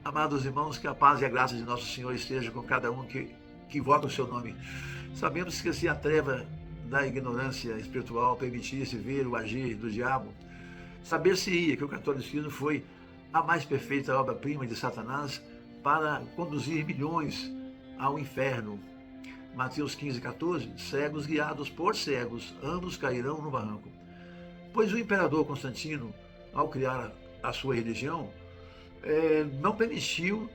Amados irmãos, que a paz e a graça de nosso Senhor esteja com cada um que invoca o seu nome. Sabemos que se a treva da ignorância espiritual permitisse ver o agir do diabo, saber-se-ia que o catolicismo foi a mais perfeita obra-prima de Satanás para conduzir milhões ao inferno. Mateus 15,14, cegos guiados por cegos, ambos cairão no barranco. Pois o imperador Constantino, ao criar a sua religião, não permitiu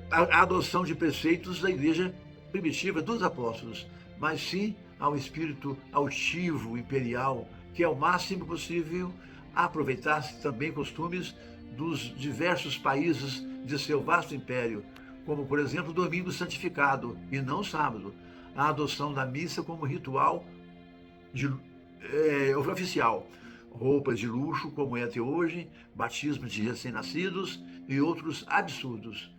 a adoção de preceitos da igreja primitiva dos apóstolos, mas sim ao espírito altivo, imperial, que é o máximo possível aproveitar também costumes dos diversos países de seu vasto império, como por exemplo o domingo santificado e não o sábado, a adoção da missa como ritual oficial, roupas de luxo, como é até hoje, batismo de recém-nascidos e outros absurdos.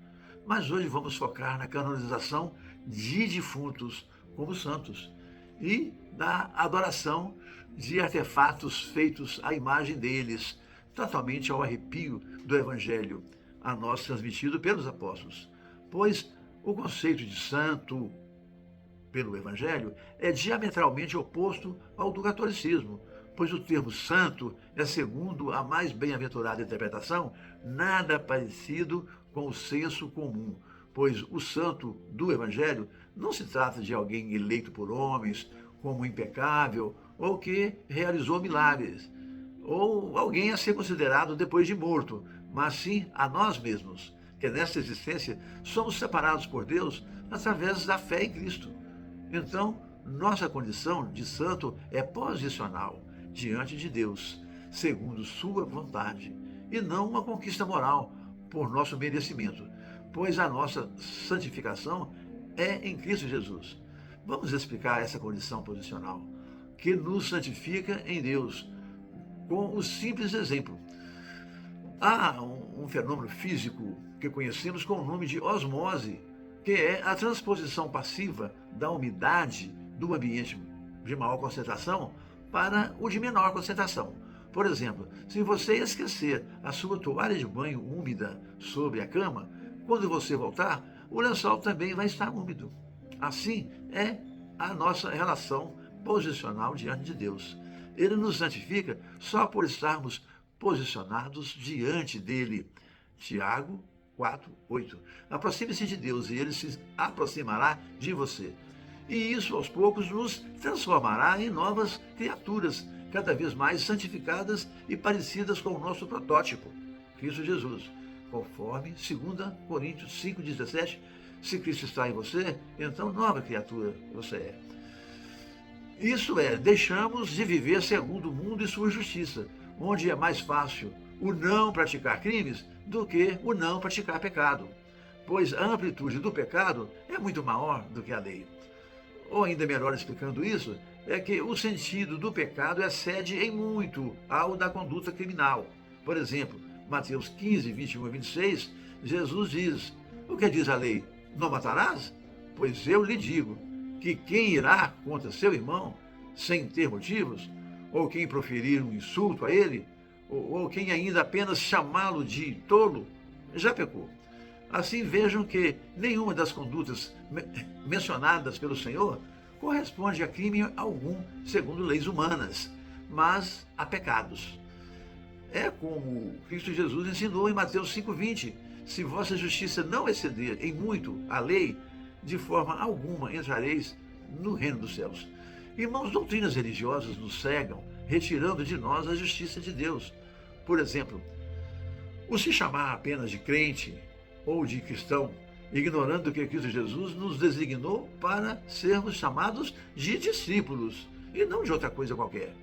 Mas hoje vamos focar na canonização de defuntos como santos e na adoração de artefatos feitos à imagem deles, totalmente ao arrepio do Evangelho, a nós transmitido pelos apóstolos. Pois o conceito de santo pelo Evangelho é diametralmente oposto ao do catolicismo, pois o termo santo é, segundo a mais bem-aventurada interpretação, nada parecido com o senso comum, pois o santo do Evangelho não se trata de alguém eleito por homens, como impecável, ou que realizou milagres, ou alguém a ser considerado depois de morto, mas sim a nós mesmos, que nesta existência somos separados por Deus através da fé em Cristo. Então, nossa condição de santo é posicional diante de Deus, segundo sua vontade, e não uma conquista moral por nosso merecimento, pois a nossa santificação é em Cristo Jesus. Vamos explicar essa condição posicional, que nos santifica em Deus, com o simples exemplo. Há um fenômeno físico que conhecemos com o nome de osmose, que é a transposição passiva da umidade do ambiente de maior concentração para o de menor concentração. Por exemplo, se você esquecer a sua toalha de banho úmida sobre a cama, quando você voltar, o lençol também vai estar úmido. Assim é a nossa relação posicional diante de Deus. Ele nos santifica só por estarmos posicionados diante dele. Tiago 4:8. Aproxime-se de Deus e ele se aproximará de você. E isso, aos poucos, nos transformará em novas criaturas, cada vez mais santificadas e parecidas com o nosso protótipo, Cristo Jesus. Conforme 2 Coríntios 5,17, se Cristo está em você, então nova criatura você é. Isso é, deixamos de viver segundo o mundo e sua justiça, onde é mais fácil o não praticar crimes do que o não praticar pecado, pois a amplitude do pecado é muito maior do que a lei. Ou ainda melhor explicando isso, é que o sentido do pecado excede em muito ao da conduta criminal. Por exemplo, Mateus 15, 21 e 26, Jesus diz: o que diz a lei? Não matarás? Pois eu lhe digo que quem irá contra seu irmão sem ter motivos, ou quem proferir um insulto a ele, ou quem ainda apenas chamá-lo de tolo, já pecou. Assim vejam que nenhuma das condutas mencionadas pelo Senhor corresponde a crime algum segundo leis humanas, mas a pecados. É como Cristo Jesus ensinou em Mateus 5,20: se vossa justiça não exceder em muito a lei, de forma alguma entrareis no reino dos céus. Irmãos, doutrinas religiosas nos cegam, retirando de nós a justiça de Deus. Por exemplo, o se chamar apenas de crente ou de cristão, ignorando que Cristo Jesus nos designou para sermos chamados de discípulos, e não de outra coisa qualquer.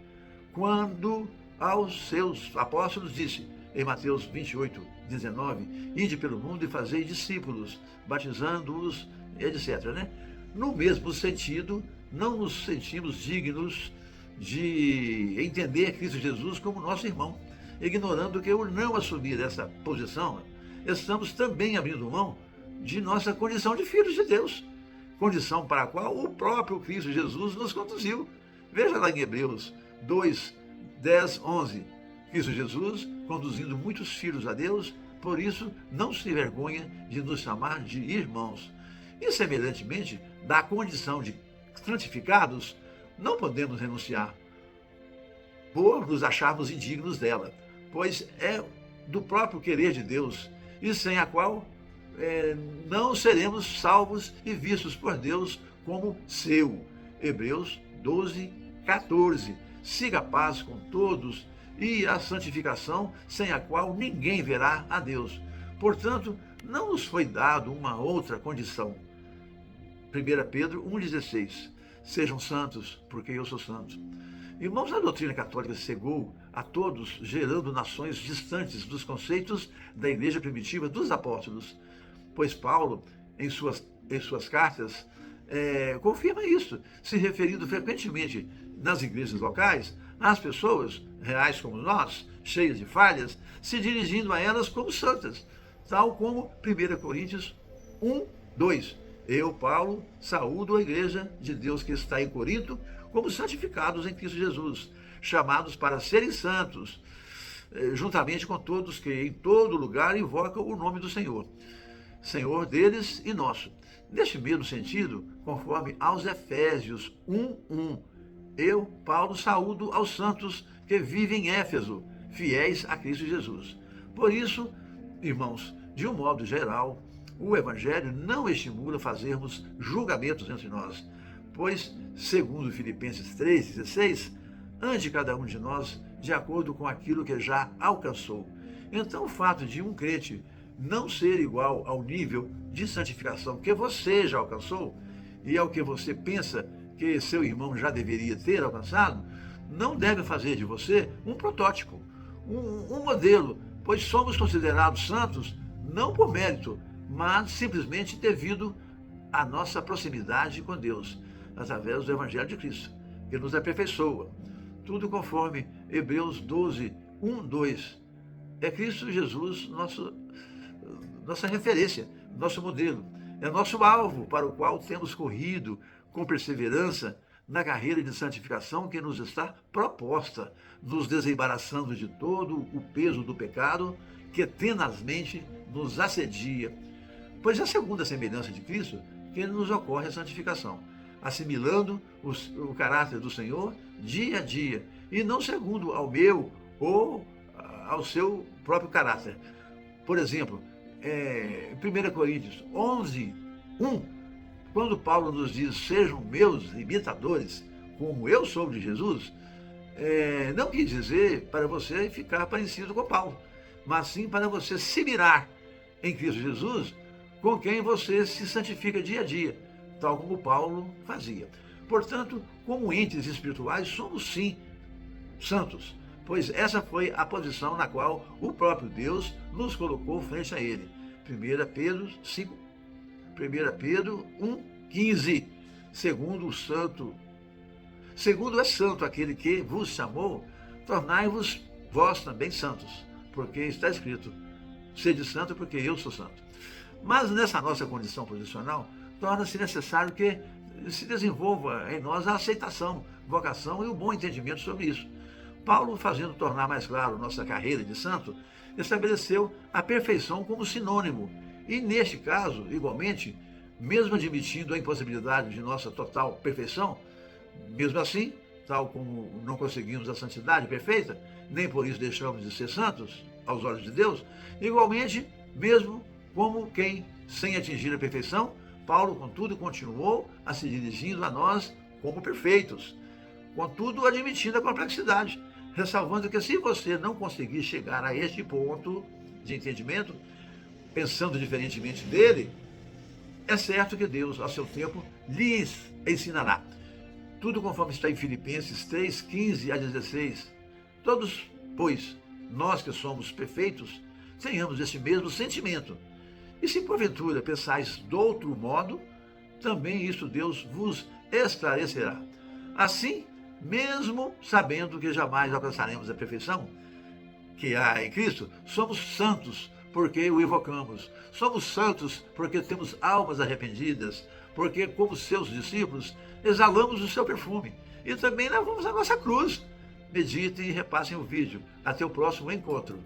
Quando aos seus apóstolos disse, em Mateus 28:19, ide pelo mundo e fazei discípulos, batizando-os, etc. No mesmo sentido, não nos sentimos dignos de entender Cristo Jesus como nosso irmão, ignorando que, ao não assumir essa posição, estamos também abrindo mão de nossa condição de filhos de Deus, condição para a qual o próprio Cristo Jesus nos conduziu. Veja lá em Hebreus 2, 10, 11. Cristo Jesus, conduzindo muitos filhos a Deus, Por isso, não se envergonha de nos chamar de irmãos. E, semelhantemente, da condição de santificados, não podemos renunciar, por nos acharmos indignos dela, pois é do próprio querer de Deus, e sem a qual não seremos salvos e vistos por Deus como seu. Hebreus 12, 14. Siga a paz com todos e a santificação, sem a qual ninguém verá a Deus. Portanto, não nos foi dado uma outra condição. 1 Pedro 1,16. Sejam santos, porque eu sou santo. Irmãos, a doutrina católica cegou a todos, gerando nações distantes dos conceitos da igreja primitiva dos apóstolos. Pois Paulo, em suas cartas, confirma isso, se referindo frequentemente nas igrejas locais às pessoas, reais como nós, cheias de falhas, se dirigindo a elas como santas, tal como 1 Coríntios 1, 2. Eu, Paulo, saúdo a igreja de Deus que está em Corinto, como santificados em Cristo Jesus, chamados para serem santos, juntamente com todos que em todo lugar invocam o nome do Senhor, Senhor deles e nosso. Neste mesmo sentido, conforme aos Efésios 1:1, eu, Paulo, saúdo aos santos que vivem em Éfeso, fiéis a Cristo Jesus. Por isso, irmãos, de um modo geral, o Evangelho não estimula fazermos julgamentos entre nós, pois, segundo Filipenses 3,16, ande cada um de nós de acordo com aquilo que já alcançou. Então, o fato de um crente não ser igual ao nível de santificação que você já alcançou e ao que você pensa que seu irmão já deveria ter alcançado, não deve fazer de você um protótipo, um modelo, pois somos considerados santos não por mérito, mas simplesmente devido à nossa proximidade com Deus, através do Evangelho de Cristo, que nos aperfeiçoa. Tudo conforme Hebreus 12, 1, 2. É Cristo Jesus nossa referência, nosso modelo. É nosso alvo para o qual temos corrido com perseverança na carreira de santificação que nos está proposta, nos desembaraçando de todo o peso do pecado que tenazmente nos assedia. Pois é segundo a semelhança de Cristo que nos ocorre a santificação, assimilando o caráter do Senhor dia a dia, e não segundo ao meu ou ao seu próprio caráter. Por exemplo, 1 Coríntios 11, 1, quando Paulo nos diz, sejam meus imitadores, como eu sou de Jesus, não quis dizer para você ficar parecido com Paulo, mas sim para você se mirar em Cristo Jesus, com quem você se santifica dia a dia, tal como Paulo fazia. Portanto, como entes espirituais, somos sim santos, pois essa foi a posição na qual o próprio Deus nos colocou frente a ele. 1 Pedro 5, 1 Pedro 1,15. Segundo é santo aquele que vos chamou, tornai-vos vós também santos, porque está escrito, sede santo porque eu sou santo. Mas nessa nossa condição posicional, torna-se necessário que se desenvolva em nós a aceitação, vocação e o bom entendimento sobre isso. Paulo, fazendo tornar mais claro nossa carreira de santo, estabeleceu a perfeição como sinônimo. E neste caso, igualmente, mesmo admitindo a impossibilidade de nossa total perfeição, mesmo assim, tal como não conseguimos a santidade perfeita, nem por isso deixamos de ser santos aos olhos de Deus, igualmente, mesmo como quem, sem atingir a perfeição, Paulo, contudo, continuou a se dirigindo a nós como perfeitos, contudo, admitindo a complexidade, ressalvando que se você não conseguir chegar a este ponto de entendimento, pensando diferentemente dele, é certo que Deus, a seu tempo, lhes ensinará. Tudo conforme está em Filipenses 3, 15 a 16. Todos, pois, nós que somos perfeitos, tenhamos esse mesmo sentimento. E se porventura pensais de outro modo, também isso Deus vos esclarecerá. Assim, mesmo sabendo que jamais alcançaremos a perfeição que há em Cristo, somos santos porque o invocamos. Somos santos porque temos almas arrependidas, porque, como seus discípulos, exalamos o seu perfume e também levamos a nossa cruz. Meditem e repassem o vídeo. Até o próximo encontro.